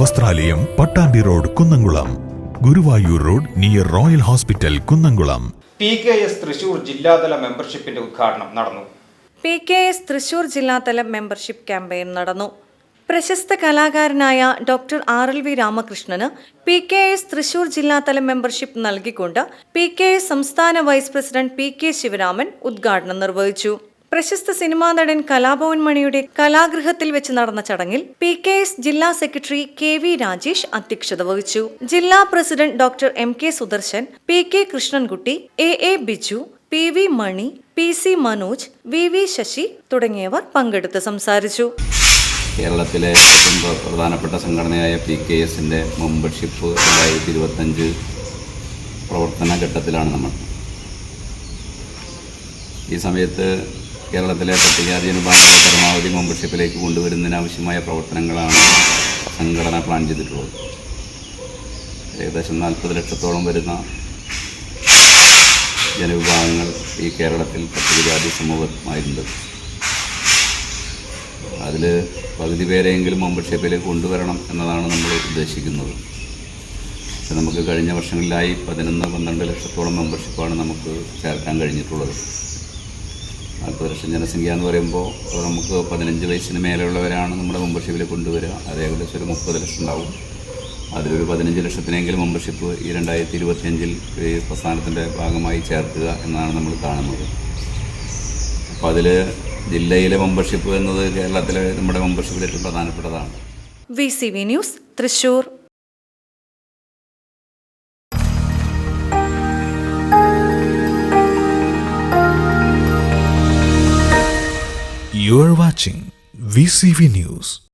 വസ്ത്രാലയം, Pattambi road, Kunnamkulam. Guruvayur road near royal hospital, Kunnamkulam. PKS Thrissur ജില്ലാതല മെമ്പർഷിപ്പിന്റെ ഉദ്ഘാടനം നടന്നു. PKS തൃശൂർ ജില്ലാതല മെമ്പർഷിപ്പ് ക്യാമ്പയിൻ നടന്നു. പ്രശസ്ത കലാകാരനായ ഡോക്ടർ RLV രാമകൃഷ്ണന് PKS തൃശൂർ ജില്ലാതല മെമ്പർഷിപ്പ് നൽകിക്കൊണ്ട് PKS സംസ്ഥാന വൈസ് പ്രസിഡന്റ് PK ശിവരാമൻ ഉദ്ഘാടനം നിർവഹിച്ചു. പ്രശസ്ത സിനിമാ നടൻ കലാഭവൻ മണിയുടെ കലാഗൃഹത്തിൽ വെച്ച് നടന്ന ചടങ്ങിൽ PKS ജില്ലാ സെക്രട്ടറി KV രാജേഷ് അധ്യക്ഷത വഹിച്ചു. ജില്ലാ president doctor MK Sudarshan, PK Krishnankutty, AA Biju, PV മണി, PC മനോജ്, VV ശശി തുടങ്ങിയവർ പങ്കെടുത്ത് സംസാരിച്ചു. കേരളത്തിലെ ഏറ്റവും പ്രധാനപ്പെട്ട സംഘടനയായ PKSന്റെ മെമ്പർഷിപ്പ് 2025 പ്രവർത്തന ഘട്ടത്തിലാണ് നമ്മൾ. ഈ സമയത്ത് കേരളത്തിലെ പട്ടികജാതി വിഭാഗങ്ങളെ പരമാവധി മെമ്പർഷിപ്പിലേക്ക് കൊണ്ടുവരുന്നതിനാവശ്യമായ പ്രവർത്തനങ്ങളാണ് സംഘടന പ്ലാൻ ചെയ്തിട്ടുള്ളത്. ഏകദേശം 40 ലക്ഷത്തോളം വരുന്ന ജനവിഭാഗങ്ങൾ ഈ കേരളത്തിൽ പട്ടികജാതി സമൂഹമായിട്ടുണ്ട്. അതിൽ പകുതി പേരെങ്കിലും മെമ്പർഷിപ്പിലേക്ക് കൊണ്ടുവരണം എന്നതാണ് നമ്മൾ ഉദ്ദേശിക്കുന്നത്. പക്ഷെ നമുക്ക് കഴിഞ്ഞ വർഷങ്ങളിലായി 11-12 ലക്ഷത്തോളം മെമ്പർഷിപ്പാണ് നമുക്ക് ചേർക്കാൻ കഴിഞ്ഞിട്ടുള്ളത്. 40 ലക്ഷം ജനസംഖ്യ എന്ന് പറയുമ്പോൾ നമുക്ക് 15 വയസ്സിന് മേലെയുള്ളവരാണ് നമ്മുടെ മെമ്പർഷിപ്പിൽ കൊണ്ടുവരിക. അത് ഏകദേശം ഒരു 30 ലക്ഷം ഉണ്ടാവും. അതിലൊരു 15 ലക്ഷത്തിനെങ്കിലും മെമ്പർഷിപ്പ് ഈ 2025 ഈ പ്രസ്ഥാനത്തിൻ്റെ ഭാഗമായി ചേർക്കുക എന്നാണ് നമ്മൾ കാണുന്നത്. അപ്പോൾ അതിൽ ജില്ലയിലെ മെമ്പർഷിപ്പ് എന്നത് കേരളത്തിലെ നമ്മുടെ മെമ്പർഷിപ്പിൽ ഏറ്റവും പ്രധാനപ്പെട്ടതാണ്. VCV news, Thrissur. You are watching VCV News.